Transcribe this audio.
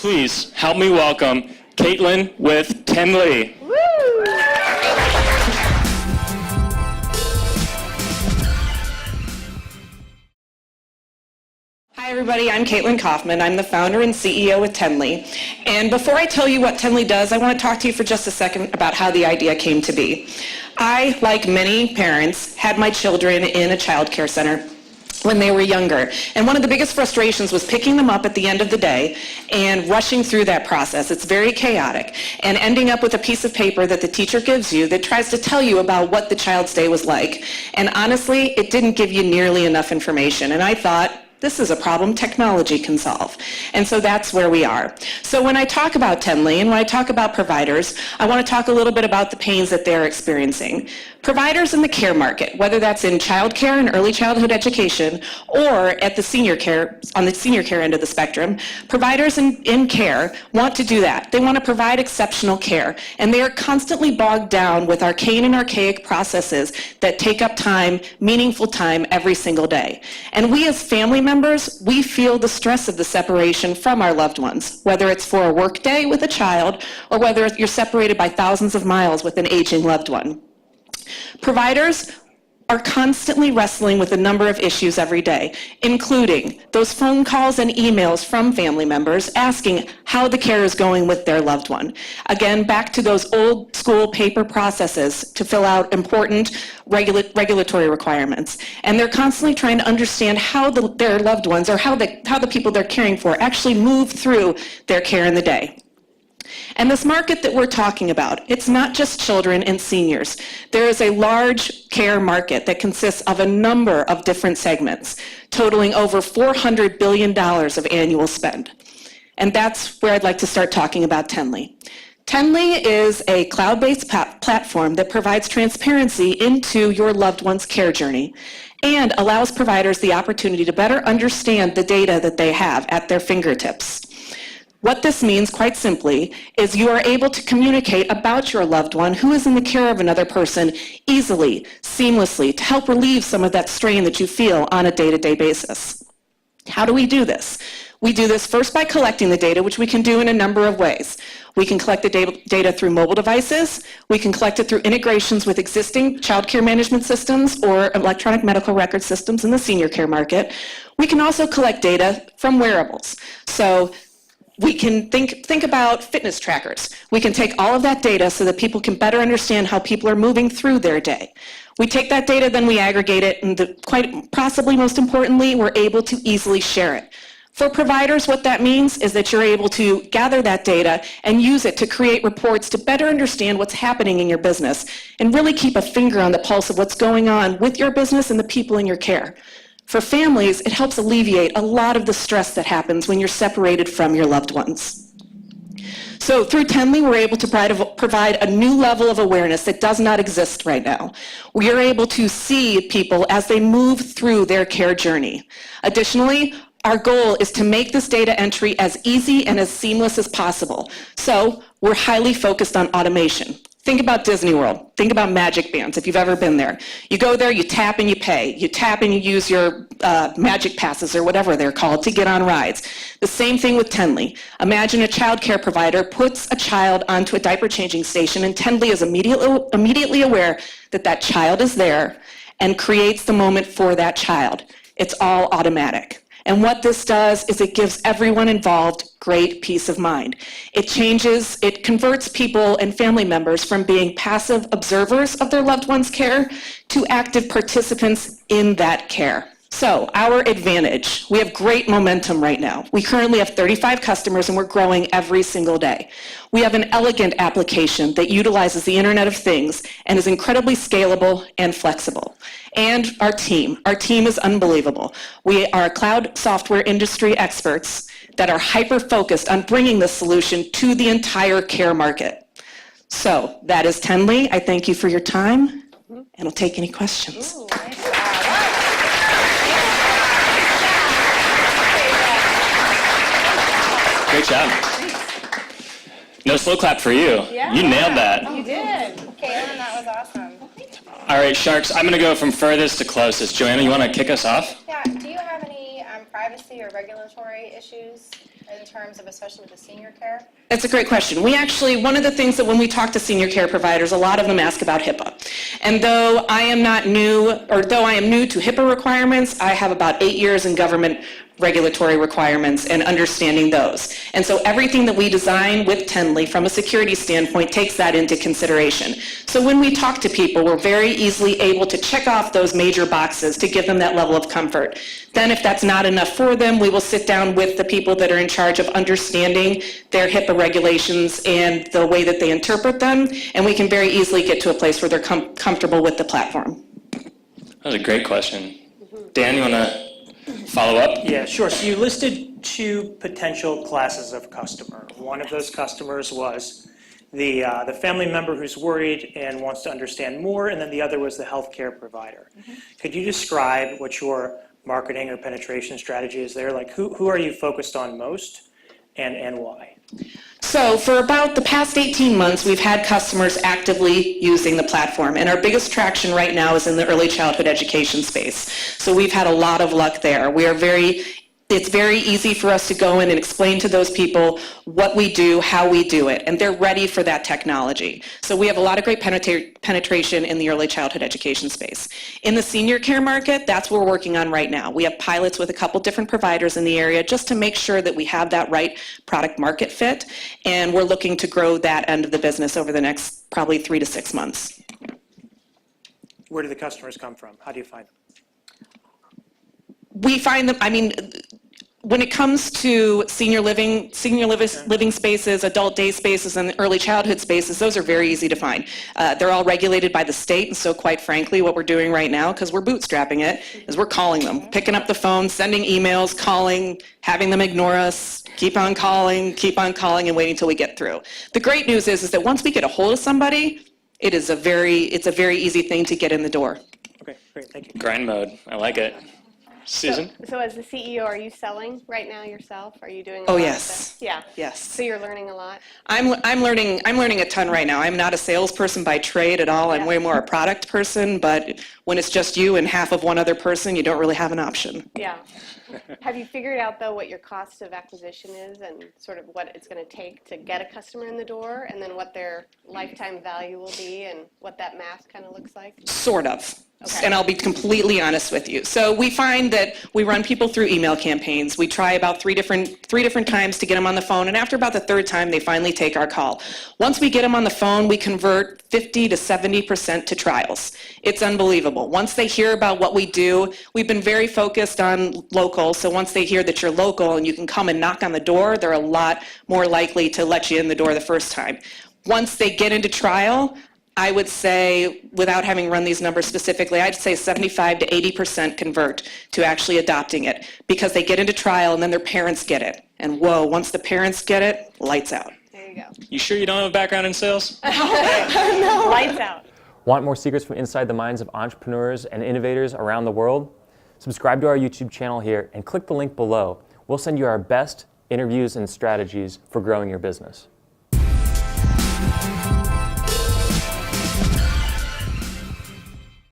Please help me welcome Caitlin with Tenley. Woo! Hi everybody, I'm Caitlin Kaufman. I'm the founder and CEO with Tenley. And before I tell you what Tenley does, I want to talk to you for just a second about how the idea came to be. I, like many parents, had my children in a child care center when they were younger. And one of the biggest frustrations was picking them up at the end of the day and rushing through that process. It's very chaotic. And ending up with a piece of paper that the teacher gives you that tries to tell you about what the child's day was like. And honestly, it didn't give you nearly enough information. And I thought, this is a problem technology can solve. And so that's where we are. So when I talk about Tenley and when I talk about providers, I want to talk a little bit about the pains that they're experiencing. Providers in the care market, whether that's in child care and early childhood education or at the senior care, on the senior care end of the spectrum, providers in care want to do that. They want to provide exceptional care. And they are constantly bogged down with arcane and archaic processes that take up time, meaningful time every single day. And we as family members, we feel the stress of the separation from our loved ones, whether it's for a work day with a child or whether you're separated by thousands of miles with an aging loved one. Providers are constantly wrestling with a number of issues every day, including those phone calls and emails from family members asking how the care is going with their loved one. Again, back to those old school paper processes to fill out important regulatory requirements. And they're constantly trying to understand how their loved ones or how the people they're caring for actually move through their care in the day. And this market that we're talking about, it's not just children and seniors. There is a large care market that consists of a number of different segments, totaling over $400 billion of annual spend. And that's where I'd like to start talking about Tenley. Tenley is a cloud-based platform that provides transparency into your loved one's care journey and allows providers the opportunity to better understand the data that they have at their fingertips. What this means, quite simply, is you are able to communicate about your loved one who is in the care of another person easily, seamlessly, to help relieve some of that strain that you feel on a day-to-day basis. How do we do this? We do this first by collecting the data, which we can do in a number of ways. We can collect the data through mobile devices. We can collect it through integrations with existing child care management systems or electronic medical record systems in the senior care market. We can also collect data from wearables. So we can think about fitness trackers. We can take all of that data so that people can better understand how people are moving through their day. We take that data, then we aggregate it, and quite possibly most importantly, we're able to easily share it. For providers, what that means is that you're able to gather that data and use it to create reports to better understand what's happening in your business and really keep a finger on the pulse of what's going on with your business and the people in your care. For families, it helps alleviate a lot of the stress that happens when you're separated from your loved ones. So through Tenley, we're able to provide a new level of awareness that does not exist right now. We are able to see people as they move through their care journey. Additionally, our goal is to make this data entry as easy and as seamless as possible. So we're highly focused on automation. Think about Disney World. Think about Magic Bands, if you've ever been there. You go there, you tap and you pay. You tap and you use your Magic Passes or whatever they're called to get on rides. The same thing with Tenley. Imagine a child care provider puts a child onto a diaper changing station and Tenley is immediately aware that that child is there and creates the moment for that child. It's all automatic. And what this does is it gives everyone involved great peace of mind. It converts people and family members from being passive observers of their loved one's care to active participants in that care. So, our advantage, we have great momentum right now. We currently have 35 customers and we're growing every single day. We have an elegant application that utilizes the Internet of Things and is incredibly scalable and flexible. And our team is unbelievable. We are cloud software industry experts that are hyper-focused on bringing this solution to the entire care market. So, that is Tenley. I thank you for your time and I'll take any questions. Ooh, nice. Great job. No slow clap for you. Yeah. You nailed that. You did. Caitlin, that was awesome. All right, Sharks, I'm going to go from furthest to closest. Joanna, you want to kick us off? Yeah, do you have any privacy or regulatory issues in terms of, especially with the senior care? That's a great question. We actually, one of the things that when we talk to senior care providers, a lot of them ask about HIPAA. And though I am new to HIPAA requirements, I have about 8 years in government regulatory requirements and understanding those. And so everything that we design with Tenley from a security standpoint takes that into consideration. So when we talk to people, we're very easily able to check off those major boxes to give them that level of comfort. Then if that's not enough for them, we will sit down with the people that are in charge of understanding their HIPAA regulations and the way that they interpret them, and we can very easily get to a place where they're comfortable with the platform. That was a great question. Dan, you want to follow up? Yeah, sure. So you listed two potential classes of customer. One of those customers was the family member who's worried and wants to understand more, and then the other was the healthcare provider. Could you describe what your marketing or penetration strategy is there? Like who are you focused on most and why? So for about the past 18 months, we've had customers actively using the platform, and our biggest traction right now is in the early childhood education space. So we've had a lot of luck there. It's very easy for us to go in and explain to those people what we do, how we do it, and they're ready for that technology. So we have a lot of great penetration in the early childhood education space. In the senior care market, that's what we're working on right now. We have pilots with a couple different providers in the area just to make sure that we have that right product market fit, and we're looking to grow that end of the business over the next probably 3 to 6 months. Where do the customers come from? How do you find them? We find them, when it comes to senior living spaces, adult day spaces, and early childhood spaces, those are very easy to find. They're all regulated by the state, and so quite frankly, what we're doing right now, because we're bootstrapping it, is we're calling them, picking up the phone, sending emails, calling, having them ignore us, keep on calling, and waiting until we get through. The great news is that once we get a hold of somebody, it's a very easy thing to get in the door. Okay, great, thank you. Grind mode. I like it. Susan? So as the CEO, are you selling right now yourself? Are you doing a Oh, lot of yes. this? Yeah. Yes. So you're learning a lot? I'm learning a ton right now. I'm not a salesperson by trade at all. I'm way more a product person, but when it's just you and half of one other person, you don't really have an option. Yeah. Have you figured out, though, what your cost of acquisition is and sort of what it's going to take to get a customer in the door, and then what their lifetime value will be and what that math kind of looks like? Sort of. Okay. And I'll be completely honest with you. So we find that we run people through email campaigns. We try about three different times to get them on the phone, and after about the third time, they finally take our call. Once we get them on the phone, we convert 50 to 70% to trials. It's unbelievable. Once they hear about what we do, we've been very focused on local, so once they hear that you're local and you can come and knock on the door, they're a lot more likely to let you in the door the first time. Once they get into trial, I would say, without having run these numbers specifically, I'd say 75 to 80% convert to actually adopting it because they get into trial and then their parents get it. And whoa, once the parents get it, lights out. There you go. You sure you don't have a background in sales? No. Lights out. Want more secrets from inside the minds of entrepreneurs and innovators around the world? Subscribe to our YouTube channel here and click the link below. We'll send you our best interviews and strategies for growing your business.